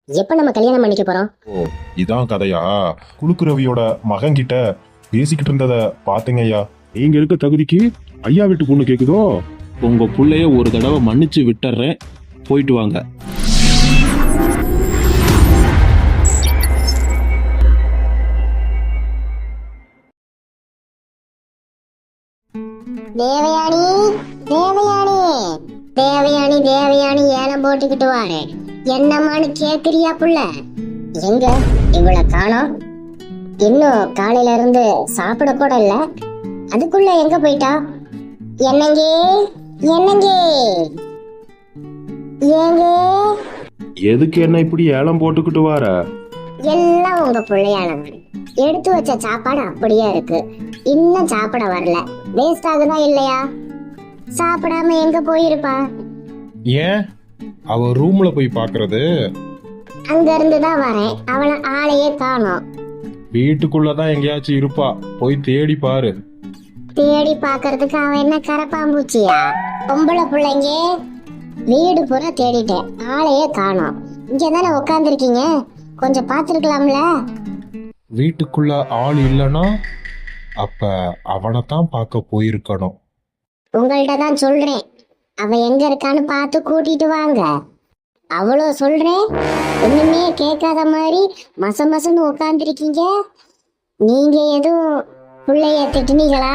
எப்ப நம்ம கல்யாணம் பண்ணிக்க போறோம்? ஓ, இதான் கதையா? குலுக்கு ரவியோட மகன்கிட்ட பேசிக்கிட்டு இருந்தத பாத்தீங்க ஐயா. நீங்க இருக்க தகுதிக்கு ஐயா வீட்டு பொண்ணு கேக்குதோ? உங்க புள்ளைய ஒரு தடவை மன்னிச்சு விட்டுறேன், போயிட்டு வாங்க. தேவயானி, தேவயானி, தேவயானி, தேவயானி ஏலம் போட்டுக்கிட்டு வாரு. என்னம்மான்னு கேக்குறியா புள்ள? எங்க இவள காணோம்? இன்னும் காலையில இருந்து சாப்பிட கூட இல்ல. அதுக்குள்ள எங்க போயிட்டா? என்னங்க, என்னங்க, ஏங்க? எதுக்கு என்ன இப்படி ஏலம் போட்டுக்கிட்டு வார? எல்லாம் உங்க பிள்ளையானவன் எடுத்து வச்ச சாப்பாடு அப்படியே இருக்கு. இன்னும் சாப்பிட வரல. வேஸ்ட் ஆகுதா இல்லையா? சாப்பிடாம எங்க போயிருப்பா? ஏன் அவ ரூம்ல போய் பாக்குறது? அங்க இருந்து தான் வரேன். அவளை ஆளையே காணோம். வீட்டுக்குள்ளதான் எங்கேயாச்சும் இருப்பா, போய் தேடி பாரு. தேடி பாக்குறதுக்கு அவன் என்ன கரப்பாம்பூச்சியா? பொம்பளை பிள்ளைங்க வீடு பூரா தேடிட்டேன், ஆளையே காணோம். இங்க தானே உட்காந்துருக்கீங்க, கொஞ்சம் பாத்துருக்கலாம்ல. வீட்டுக்குள்ள ஆள் இல்லனா அப்ப அவனைத்தான் பார்க்க போயிருக்கணும். உங்கள்கிட்ட தான் சொல்றேன், அவ எங்க இருக்கான்னு பார்த்து கூட்டிட்டு வாங்க. அவ்வளோ சொல்றேன், ஒண்ணுமே கேட்காத மாதிரி மசன்னு உட்காந்துருக்கீங்க. நீங்க எதுவும் பிள்ளைய திட்டுனீங்களா?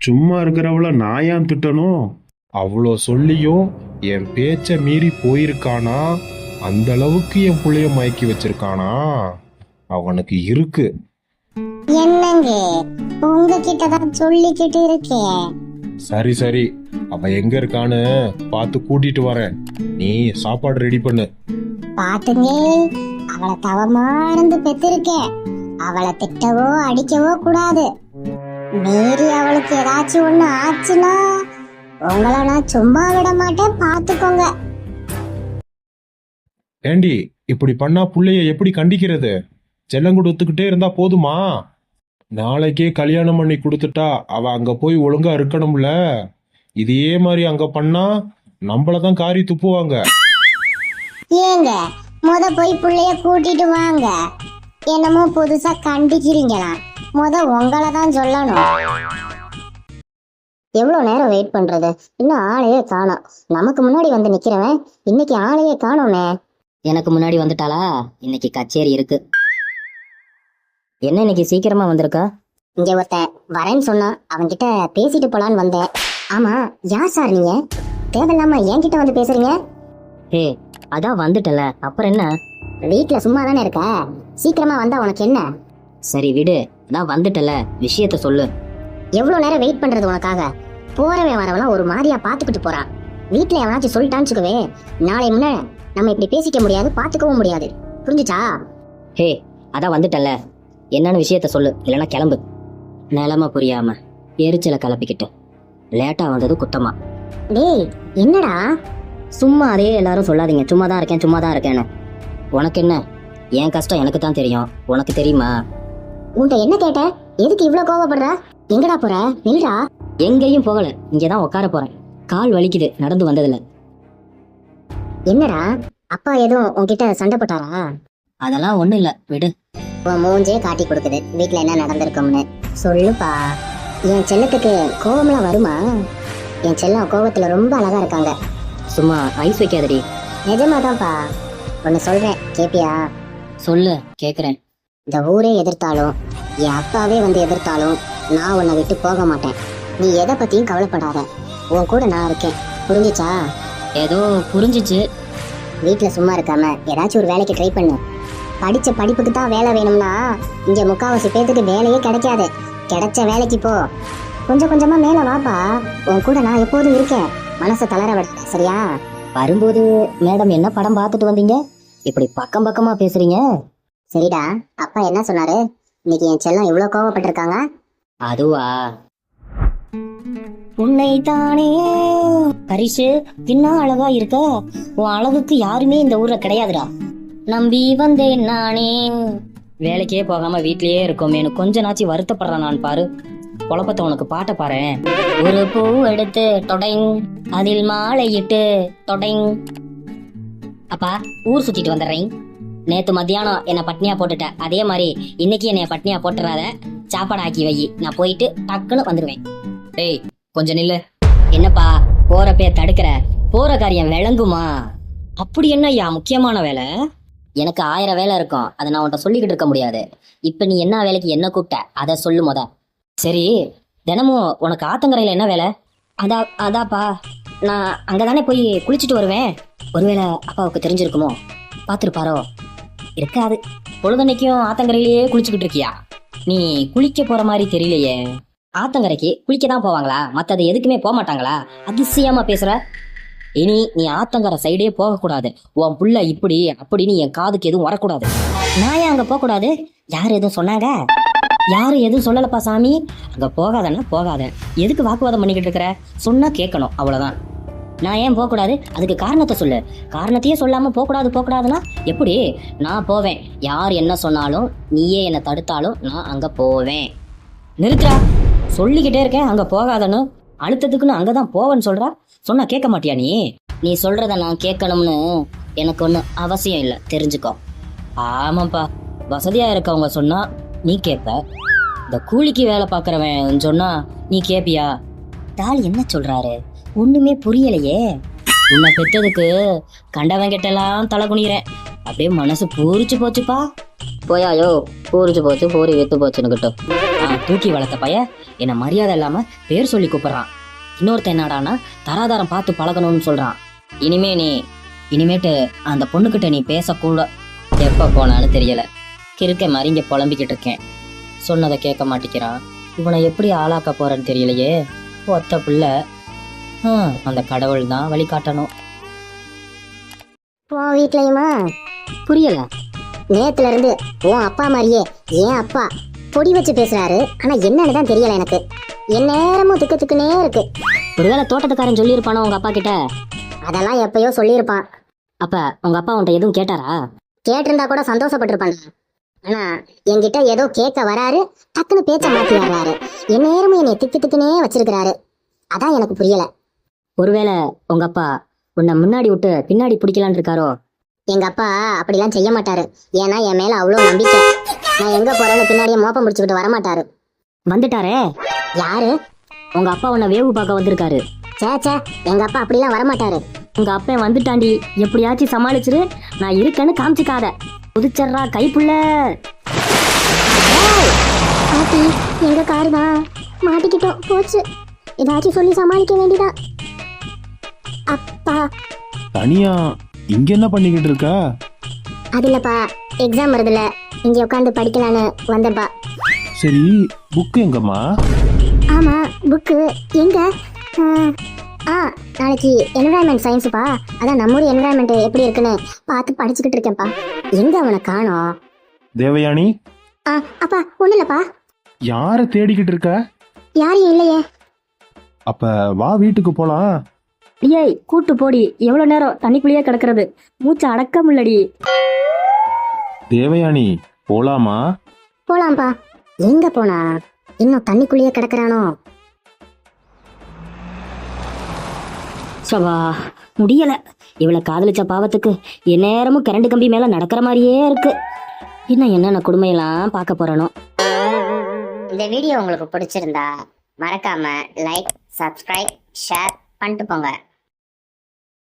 சும்மா இருக்கிறவள நான் ஏன் திட்டணும்? அவ்வளோ சொல்லியும் என் பேச்ச மீறி போயிருக்கானா? அந்த அளவுக்கு என் புள்ளைய மயக்கி வச்சிருக்கானா? அவனுக்கு இருக்கு. என்னங்க, உங்ககிட்ட தான் சொல்லிக்கிட்டு இருக்கேன். சரி சரி, அவ எங்க இருக்கான்னு பார்த்து கூட்டிட்டு வரேன். நீ சாப்பாடு ரெடி பண்ணு. பாத்துங்க, அவளை தவமா இருந்து பெத்திருக்கேன். அவளை திட்டவோ அடிக்கவோ கூடாது. மீறி அவளுக்கு ஏதாச்சும் ஒண்ணு ஆச்சுன்னா உங்களை நான் சும்மா விட மாட்டேன், பாத்துக்கோங்க. ஏண்டி இப்படி பண்ணா புள்ளைய எப்படி கண்டிக்கிறது? செல்லம் கொடுத்துக்கிட்டே இருந்தா போதுமா? நாளைக்கே கல்யாணம் பண்ணி கொடுத்துட்டா அவ அங்க போய் ஒழுங்கா இருக்கணும்ல. இதே மாதிரி அங்க பண்ணா நம்மளதான் காரி துப்புவாங்க. ஏங்க, போய் புள்ளைய கூட்டிட்டு வாங்க. என்னமோ புதுசா கண்டிக்கிறீங்களா? உங்களை தான் சொல்லணும். எவ்வளவு நேரம் வெயிட் பண்றது? இன்னும் ஆளையே காணோம். நமக்கு முன்னாடி வந்து நிக்கிறவன் இன்னைக்கு ஆளையே காணோமே. எனக்கு முன்னாடி வந்துட்டாளா? இன்னைக்கு கச்சேரி இருக்கு. என்ன இன்னைக்கு சீக்கிரமா வந்திருக்கா? இங்க ஒருத்தன் வரேன்னு சொன்னா, அவன்கிட்ட பேசிட்டு போலான்னு வந்தேன். ஆமா, யார் சார் நீங்க? தேவையில்லாம என்கிட்ட வந்து பேசுறீங்க. ஹே, அதான் வந்துட்டல, அப்புறம் என்ன? வீட்டுல சும்மா தானே இருக்க, சீக்கிரமா வந்தா உனக்கு என்ன? சரி விடு, அதான் வந்துட்டல, விஷயத்த சொல்லு. எவ்வளவு நேரம் வெயிட் பண்றது உனக்காக? போறவன் வரவெல்லாம் ஒரு மாதிரியா பாத்துக்கிட்டு போறான். வீட்டுல எவனாச்சும் சொல்லிட்டான்னு வச்சுக்கவே, நாளை முன்ன நம்ம இப்படி பேசிக்க முடியாது, பாத்துக்கவும் முடியாது. புரிஞ்சுச்சா? ஹே, அதான் வந்துட்டல, என்னன்னு விஷயத்த சொல்லு, இல்லைன்னா கிளம்பு. நிலமை புரியாம எரிச்சலை கிளப்பிக்கிட்டு லேட்டா வந்தது குத்தமா? டேய், என்னடா? சும்மா அதே எல்லாரும் சொல்லாதீங்க, சும்மா தான் இருக்கேன் சும்மா தான் இருக்கேன்னு. உனக்கு என்ன? என் கஷ்டம் எனக்கு தான் தெரியும், உனக்கு தெரியுமா? உன்கிட்ட என்ன கேட்ட? எதுக்கு இவ்வளவு கோவப்படுற? எங்கடா போற? நில்றா. எங்கேயும் போகல, இங்கதான் உட்கார போறேன். கால் வலிக்குது நடந்து வந்ததுல. என்னடா, அப்பா எதுவும் உன்கிட்ட சண்டை போட்டாரா? அதெல்லாம் ஒண்ணும் இல்ல, விடு. உன் மூஞ்சே காட்டி கொடுக்குது வீட்டுல என்ன நடந்திருக்கும்னு. சொல்லுப்பா. என் செல்லத்துக்கு கோவம்லாம் வருமா? என் செல்லம் கோவத்துல ரொம்ப அழகா இருக்காங்க. சும்மா ஐஸ் வைக்காதடி. நிஜமாதான்ப்பா. ஒன்னு சொல்றேன், கேப்பியா? சொல்லு, கேக்குறேன். இந்த ஊரே எதிர்த்தாலும், என் அப்பாவே வந்து எதிர்த்தாலும், நான் உன்னை விட்டு போக மாட்டேன். நீ எதை பத்தியும் கவலைப்படாத, உன் கூட நான் இருக்கேன். புரிஞ்சுச்சா? ஏதோ புரிஞ்சிச்சு. வீட்டுல சும்மா இருக்காம ஏதாச்சும் ஒரு வேலைக்கு ட்ரை பண்ணு. படிச்ச படிப்புக்கு தான் வேலை வேணும்னா இங்க முக்காவாசி பேத்துக்கு வேலையே கிடைக்காது. கிடைச்ச வேலைக்கு போ. கொஞ்சம் கொஞ்சமா மேல வாப்பா. உன் கூட நான் எப்போதும் இருக்கேன், மனசை தளர விட. சரியா? வரும்போது மேடம் என்ன படம் பார்த்துட்டு வந்தீங்க? இப்படி பக்கம் பக்கமா பேசுறீங்க. சரிடா, அப்பா என்ன சொன்னாரு? இன்னைக்கு என் செல்லம் இவ்வளவு கோவப்பட்டிருக்காங்க. அதுவா? உன்னை தானே பரிசு பின்னா அழகா இருக்க, உன் அழகுக்கு யாருமே இந்த ஊர்ல கிடையாதுடா. நம்பி வந்தேன் நானே. வேலைக்கே போகாம வீட்லயே இருக்கோமேனு கொஞ்ச நாச்சி வருத்தப்படுறான் நான் பாரு. குழப்பத்தை உனக்கு பாட்ட பாரு. ஒரு பூ எடுத்து தொடைங், அதில் மாலையிட்டு தொடைங். அப்பா ஊர் சுத்திட்டு வந்துடுறேன். நேத்து மத்தியானம் என்ன பட்னியா போட்டுட்ட, அதே மாதிரி இன்னைக்கு என்னைய பட்னியா போட்டுறாத. சாப்பாடு ஆக்கி வை, நான் போயிட்டு டக்குன்னு வந்துடுவேன். டேய் கொஞ்சம் நில்லு. என்னப்பா போறப்பே தடுக்கிற? போற காரியம் விளங்குமா? அப்படி என்ன ஐயா முக்கியமான வேலை? எனக்கு 1000 வேலை இருக்கும், அதை நான் உன்கிட்ட சொல்லிக்கிட்டு இருக்க முடியாது. இப்ப நீ என்ன வேலைக்கு என்ன கூப்பிட்ட அதை சொல்லு முத. சரி, தினமும் உனக்கு ஆத்தங்கரையில என்ன வேலை? அதாப்பா நான் அங்கதானே போய் குளிச்சுட்டு வருவேன். ஒருவேளை அப்பாவுக்கு தெரிஞ்சிருக்குமோ? பார்த்துருப்பாரோ? இருக்காது. பொழுதன்னைக்கும் ஆத்தங்கரையிலேயே குளிச்சுக்கிட்டு இருக்கியா? நீ குளிக்க போற மாதிரி தெரியலையே. ஆத்தங்கரைக்கு குளிக்க தான் போவாங்களா? மத்தது எதுக்குமே போக மாட்டாங்களா? அதிசயமா பேசுற. இனி நீ ஆத்தங்கரை சைடே போகக்கூடாது. உன் புள்ள இப்படி அப்படின்னு என் காதுக்கு எதுவும் வரக்கூடாது. நான் ஏன் அங்க போகக்கூடாது? யார் எதுவும் சொன்னாங்க? யாரும் எதுவும் சொல்லலப்பா சாமி. அங்க போகாதன்னா போகாத. எதுக்கு வாக்குவாதம் பண்ணிக்கிட்டு இருக்கிற? சொன்னா கேட்கணும், அவ்வளவுதான். நான் ஏன் போகக்கூடாது? அதுக்கு காரணத்தை சொல்லு. காரணத்தையே சொல்லாம போகக்கூடாதுன்னா எப்படி? நான் போவேன். யார் என்ன சொன்னாலும் நீயே என்னை தடுத்தாலும் நான் அங்க போவேன். நிறுத்துறா. சொல்லிக்கிட்டே இருக்கேன் அங்க போகாதன்னு. அழுத்தத்துக்குன்னு அங்கதான் போவேன்னு சொல்றா. சொன்னா கேட்க மாட்டியா நீ? நீ சொல்றத நான் கேட்கணும்னு எனக்கு ஒன்றும் அவசியம் இல்லை, தெரிஞ்சுக்கோ. ஆமாப்பா, வசதியா இருக்கவங்க சொன்னா நீ கேட்ப. இந்த கூலிக்கு வேலை பார்க்கறவன் சொன்னா நீ கேப்பியா? தாள் என்ன சொல்றாரு ஒண்ணுமே புரியலையே. உன்னை பெத்ததுக்கு கண்டவன் கிட்டலாம் தலை குனிகிறேன். அப்படியே மனசு பூரிச்சு போச்சுப்பா. போயாயோ, பூரிச்சு போச்சு பூரி வெத்து போச்சுன்னு கிட்டும். தூக்கி வளர்த்த பைய என்ன மரியாதை இல்லாம பேர் சொல்லி கூப்பிடுறான். இன்னொருத்த என்னடானா தராதாரம் பார்த்து பழகணும்னு சொல்றான். இனிமேட்டு அந்த பொண்ணுகிட்ட நீ பேசக்கூட. எப்ப போனான்னு தெரியல. கிறுக்க மாதிரி இங்க புலம்பிக்கிட்டு இருக்கேன். சொன்னதை கேட்க மாட்டேங்கிறான். இவனை எப்படி ஆளாக்க போறேன்னு தெரியலையே. ஒத்த பிள்ளை. அந்த கடவுள் தான் வழிகாட்டணும். உன் வீட்லயுமா? புரியல. நேத்துல இருந்து உன் அப்பா மாதிரியே என் அப்பா பொடி வச்சு பேசுறாரு. ஆனா என்னன்னு தான் தெரியல எனக்கு. என் நேரமும் திக்குனே இருக்கு. ஒருவேளை தோட்டத்துக்காரன் சொல்லியிருப்பானோ உங்க அப்பா கிட்ட? அதெல்லாம் எப்பயோ சொல்லியிருப்பான். அப்ப உங்க அப்பா உன்ட்ட எதுவும் கேட்டாரா? கேட்டிருந்தா கூட சந்தோஷப்பட்டிருப்பான். ஆனா என்கிட்ட ஏதோ கேட்க வராரு, டக்குன்னு பேச்ச மாத்தி வர்றாரு. என் நேரமும் என்னை திக்குனே வச்சிருக்கிறாரு. அதான் எனக்கு புரியல. ஒருவேளை உங்க அப்பா உன்னை முன்னாடி விட்டு பின்னாடி பிடிக்கலான் இருக்காரோ? எங்க அப்பா அப்படிலாம் செய்ய மாட்டாரு. ஏன்னா என் மேல அவ்வளவு நம்பிக்கை. நான் எங்க போறேன்னு பின்னாடியே மோப்பம் பிடிச்சுக்கிட்டு வரமாட்டாரு. வந்துட்டாரே. யாரு? உங்க அப்பா உன்னை வேவு பார்க்க வந்திருக்காரு. சேச்சே, எங்க அப்பா அப்படிலாம் வரமாட்டாரு. உங்க அப்பா வந்துட்டாண்டி, எப்படியாச்சும் சமாளிச்சிரு. நான் இருக்கேன்னு காமிச்சிக்காத. புதுச்சர்றா கைப்புள்ள. பாட்டி, எங்க காரு தான் மாட்டிக்கிட்டோம், போச்சு. ஏதாச்சும் சொல்லி சமாளிக்க வேண்டியதா. அப்பா தனியா இங்க என்ன பண்ணிக்கிட்டு இருக்கா? அது இல்லப்பா, எக்ஸாம் வருதுல, இங்க உட்காந்து படிக்கலான்னு வந்தப்பா. சரி, புக் எங்கம்மா? ஆமா, புக்கு எங்க? நாளைக்கு என்விரான்மெண்ட் சயின்ஸுப்பா. அதான் நம்ம ஊர் என்விரான்மெண்ட் எப்படி இருக்குன்னு பார்த்து படிச்சுக்கிட்டு இருக்கேன்ப்பா. எங்க அவனை காணோம்? தேவயானி, அப்பா ஒண்ணு இல்லப்பா. யார தேடிக்கிட்டு இருக்க? யாரையும் இல்லையே. அப்ப வா வீட்டுக்கு போலாம். ஏய் கூட்டு போடி. எவ்வளவு நேரம் தண்ணிக்குள்ளேயே கிடக்கிறது? மூச்சு அடக்க முள்ளடி. தேவயானி, போலாமா? போலாம்ப்பா. எங்க போனா? இன்னும் தண்ணிக்குள்ளேயே கிடக்குறானோ? சவா, முடியல. இவளை காதலிச்ச பாவத்துக்கு எந்நேரமும் கரண்ட் கம்பி மேல நடக்கிற மாதிரியே இருக்கு. இன்னும் என்னென்ன கொடுமையெல்லாம் பார்க்க போறனோ. இந்த வீடியோ உங்களுக்கு பிடிச்சிருந்தா மறக்காம லைக், சப்ஸ்கிரைப், ஷேர் பண்ணிட்டு போங்க.